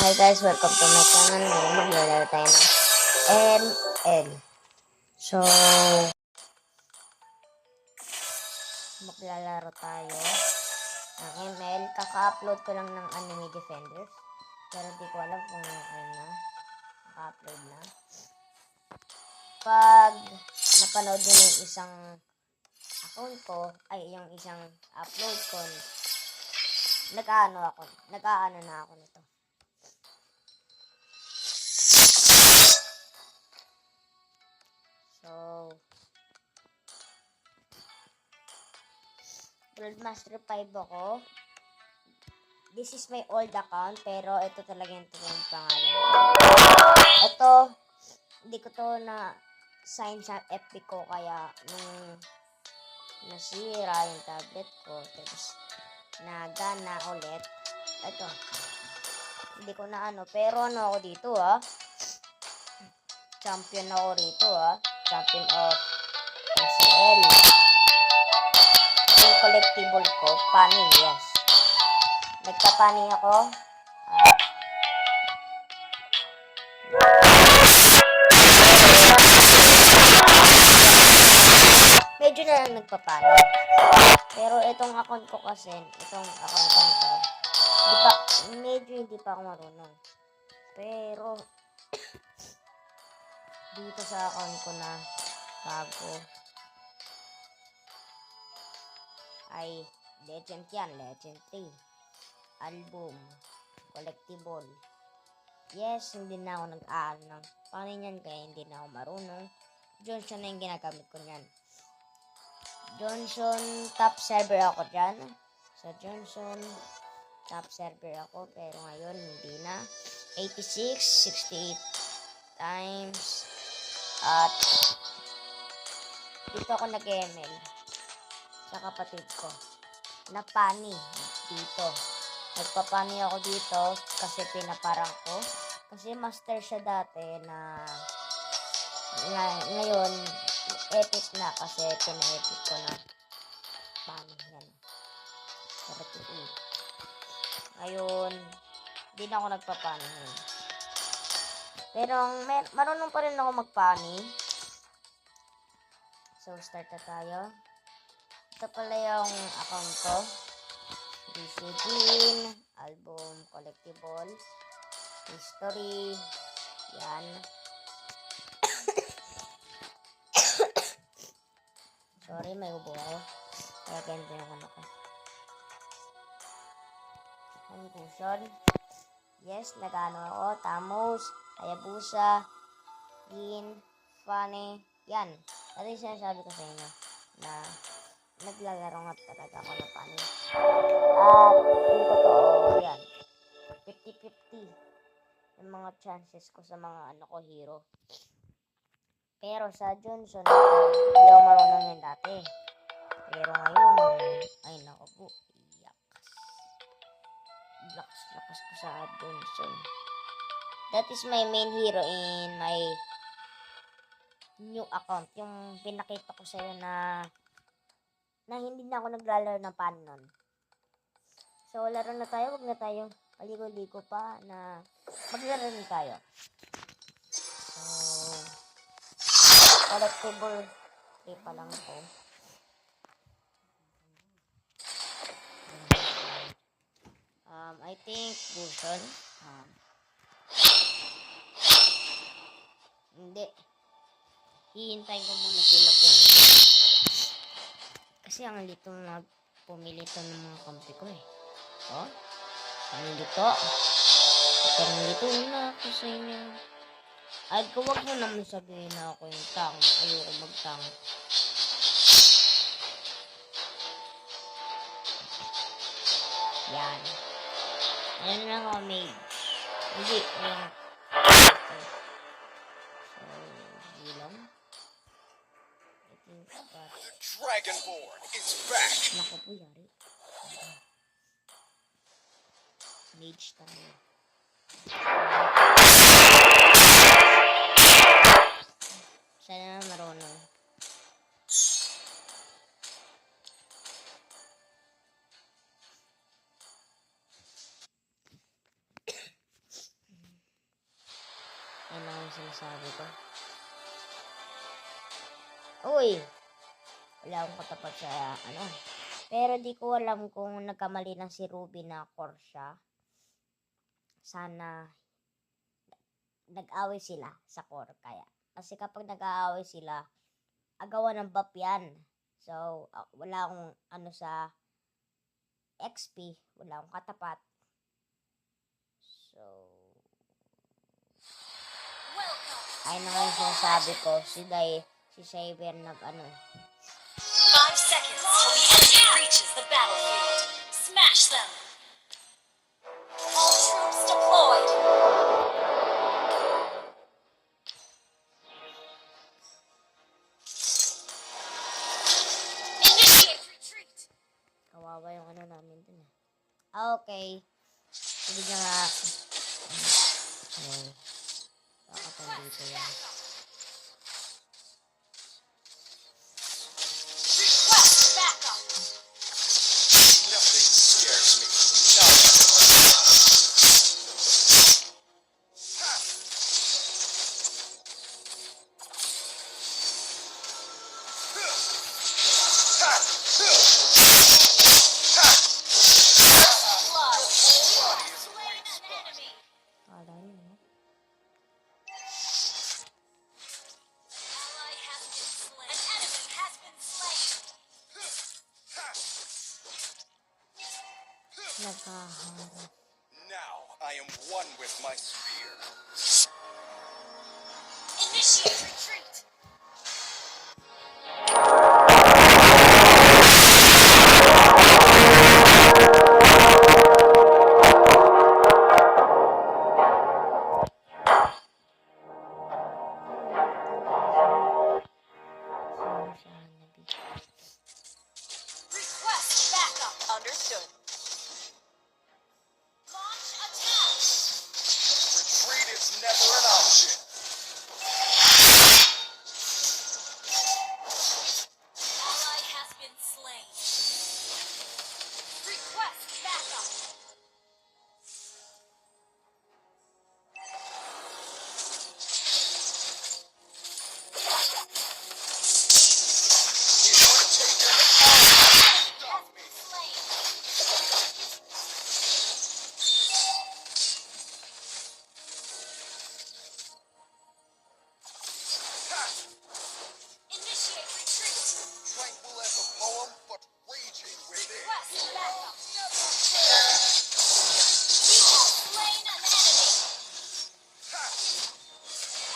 Hi guys, welcome to my channel. Ngayon maglalaro tayo ng ML. So, maglalaro tayo ng ML. Kaka-upload ko lang ng Anime Defenders. Pero di ko alam kung ano na. Naka-upload na. Pag napanood nyo yung isang account ko, ay yung isang upload ko, nag-aano na ako nito. So, Worldmaster 5 ako. This is my old account, pero ito talaga yung totoong pangalan ko. Ito, hindi ko to na sign sa FB ko, kaya nung nasira yung tablet ko, tapos nagana ulit. Ito, hindi ko na ano, pero ano ako dito champion ako rito champion of MCL. Yung collectible ko, Pani, yes. Nagpapani ako. Medyo na lang nagpapani. Pero itong account ko kasi, medyo hindi pa ako marunong. Pero, dito sa account ko na bago, ay Legend yan, Legend 3. Album, collectible. Yes, hindi na ako nag-aaral ng paano yan, kaya hindi na ako marunong. Johnson na yung ginagamit ko niyan. Johnson, top server ako dyan. Sa Johnson, top server ako, pero ngayon hindi na. 86, 68 times. At dito ako nag-ML sa kapatid ko. Napani dito. Nagpapani ako dito kasi pinaparang ko. Kasi master siya dati na ngayon epic na kasi pina-epic ko na. Pani yan. Ngayon, hindi na ako nagpapani ngayon. Pero marunong pa rin ako magpani. So, start na tayo. Ito pala yung account ko. DCGin, album, collectible, history, yan. Sorry, may ubo ako. Kaya ganito yung ano ko. Conclusion. Yes, nagano ako. Tamos, Hayabusa, Gin, Funny, yan. Ito yung sinasabi ko sa inyo na naglalaro nga talaga ako na Funny. At yung totoo, yan. 50-50 yung mga chances ko sa mga hero. Pero sa Johnson, hindi ako marunong yan dati. Pero ngayon, ay naku po, yakas. Lakas ko sa Johnson. That is my main hero in my new account. Yung pinakita ko sa'yo na hindi na ako naglalaro ng Panon. So, laro na tayo. Huwag na tayo paligo-ligo pa na maglaro na tayo. So, collectible 3 pa lang ko. I think Buson. Hindi. Hihintayin ko muna sila po. Kasi ang lito na pumili ito ng mga kampi ko Oh? Ang lito. Ang lito na ako sa inyo. Ay, huwag mo naman sabihin na ako yung tang. Ayoko magtang. Yan. Ayan lang ako, mage. Hindi, ayan. So, bilang. I think that... The Dragonborn is back! Naku po, yari. Mage tayo. Sana marunong. Yan lang yung sinasabi ko. Uy! Wala akong katapat sa ano. Pero di ko alam kung nagkamali lang si Ruby na core siya. Sana nag-away sila sa core kaya. Kasi kapag nag-aaway sila, agawan ng buff yan. So, wala akong ano sa XP. Wala akong katapat. So, ayun na yung sinasabi ko. Si Saber nag-ano. 5 seconds till the enemy reaches the battlefield. Smash them! All troops deployed! Initiate retreat! Kawawa yung ano namin dun eh. Okay. Sige na nga. Kakatan dito yan. Request backup! Nothing scares me. None. Blood! Slain an enemy! Kala nyo, no? Ally has been slain. An enemy has been slain. Nagkaharap. Now I am one with my spear. Initiate retreat. Request backup. Understood. Launch attack. Retreat is never an option. Ally has been slain. Request backup. It would take an army to stop me. Slain. Initiate retreat. Tranquil as a poem, but raging within. Request backup. You have slain an enemy.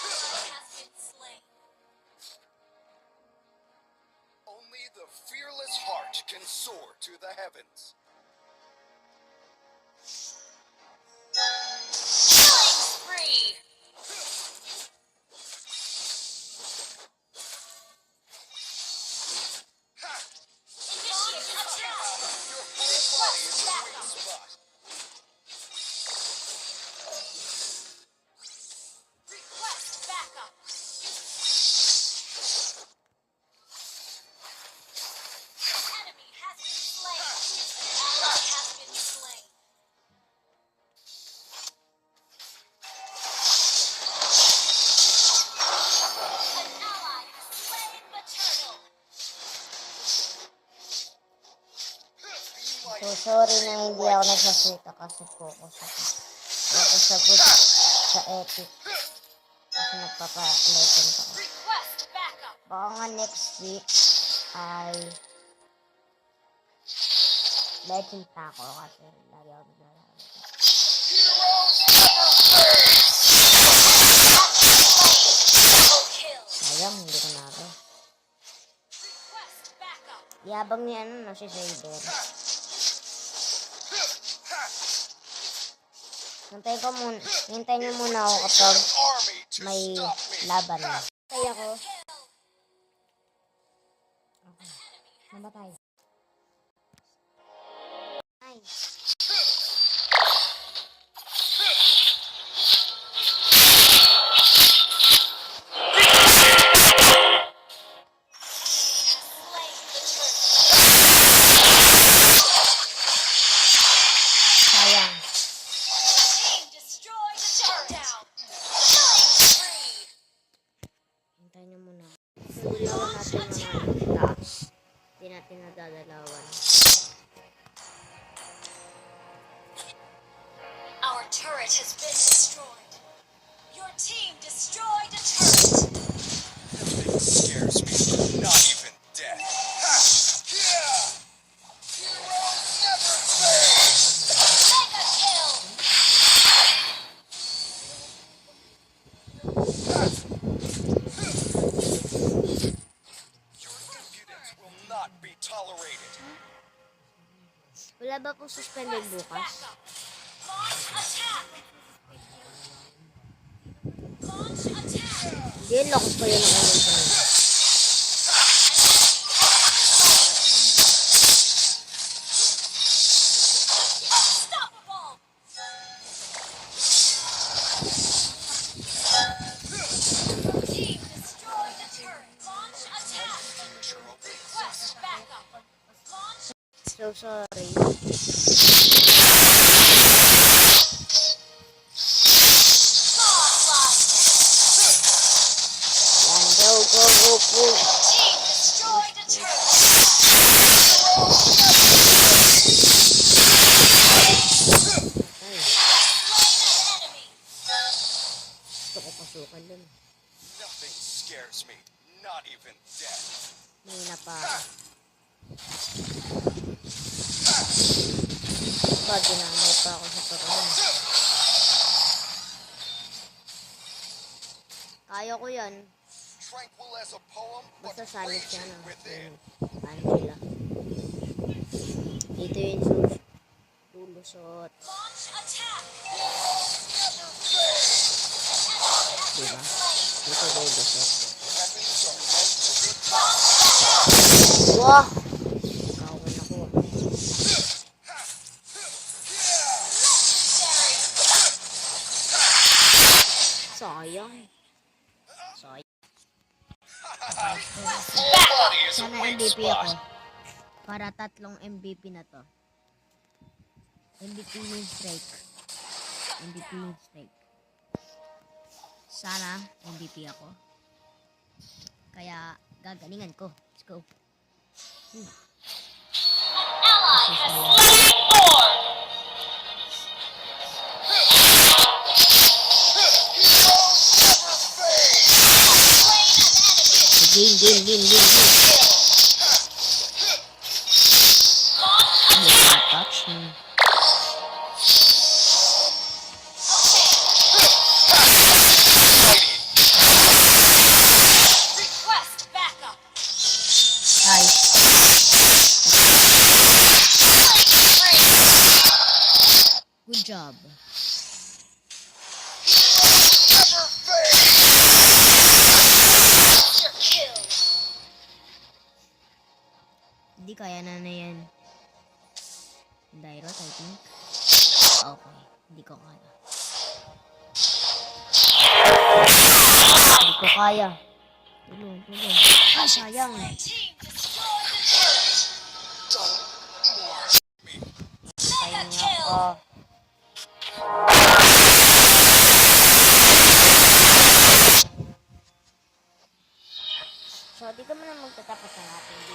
Ally has been slain. Only the fearless heart can soar to the heavens. Killing spree. Initiate attack. Your whole body is a weak spot. Request backup. Enemy has been slain. Ally has been slain. An ally has slain Maternal. Be my So, sorry na hindi ako nagsasita kasi focus ako. Ako sagot sa epic. Kasi nagpapa-legend ako. Request backup. Baka nga next week ay legend na ako kasi lagi ako naglalaro. heroes never fade. Double kill. Sayang, hindi ko na ako. Request backup. Yabang ni ano no, si Saber. Hintayin niyo muna ako kapag Army to may stop me. laban na. Kaya ako. Kill. Okay. Namatay. Ay. Slain the turtle. Sayang. Team destroy the turret. Down. Killing Dalawan natin yung taas. Hindi natin nadadalawan. Our turret has been destroyed. Your team destroyed a turret. Nothing scares me, not even death. Ha! Yeah! Heroes never fail! Mega kill. Your impudence will not be tolerated. Wala ba pong suspended Request bukas? backup. Launch attack. Launch attack. Hindi, lakas pa yun ang ulit sa mga. Unstoppable. Team destroyed a turret. Launch attack. Request backup. Launch. So sorry. Godlike. Yan, go, go, go, go. Team destroyed a turret. Ay, Slain an enemy. gusto ko pasukan dun. Nothing scares me, not even death. May na pa ako. Ba, ginamay pa ako sa turon. Kaya ko yan. Tranquil as a poem, but Basta salit siya raging na. within. Angela. Dito yung lulusot. Launch attack. Diba? Dito lulusot. Weapons are meant to be Wah! Kawan ako. Sayang. Sayang. Body is a Sana weak MVP ako. spot. Para 3 MVP na to. MVP win streak. MVP win streak. Sana MVP ako. Kaya gagalingan ko. Let's go. Ally has slain more. Slain an enemy. Game. Touch me. Request backup. Ay. Good job. Never fail. Monster kill. Hindi kaya na yan. Dairot, I think. Okay. Hindi ko kaya. Hindi ko kaya. Tulong. Ah, sayang. Team destroyed the turret. Don't more. Mega Kaya kill. ako. So, dito mo na magtatapos ang ating video.